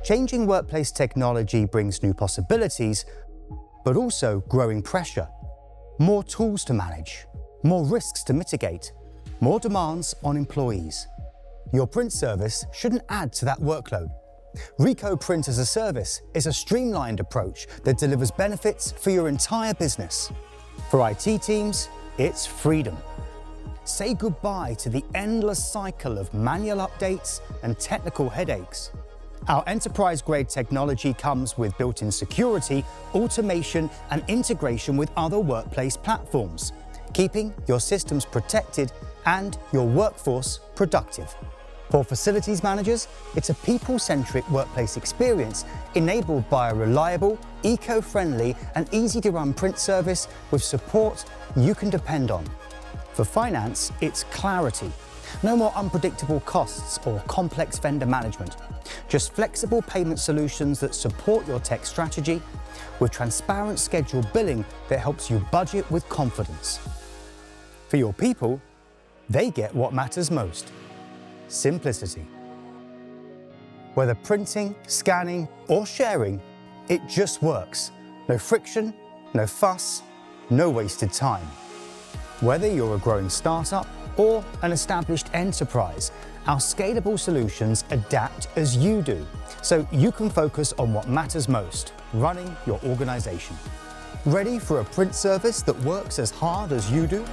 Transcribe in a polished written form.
Changing workplace technology brings new possibilities, but also growing pressure. More tools to manage, more risks to mitigate, more demands on employees. Your print service shouldn't add to that workload. RICOH Print as a Service is a streamlined approach that delivers benefits for your entire business. For IT teams, it's freedom. Say goodbye to the endless cycle of manual updates and technical headaches. Our enterprise-grade technology comes with built-in security, automation, and integration with other workplace platforms, keeping your systems protected and your workforce productive. For facilities managers, it's a people-centric workplace experience enabled by a reliable, eco-friendly, and easy-to-run print service with support you can depend on. For finance, it's clarity. No more unpredictable costs or complex vendor management. Just flexible payment solutions that support your tech strategy with transparent scheduled billing that helps you budget with confidence. For your people, they get what matters most: simplicity. Whether printing, scanning, or sharing, it just works. No friction, no fuss, no wasted time. Whether you're a growing startup or an established enterprise, our scalable solutions adapt as you do, so you can focus on what matters most: running your organization. Ready for a print service that works as hard as you do?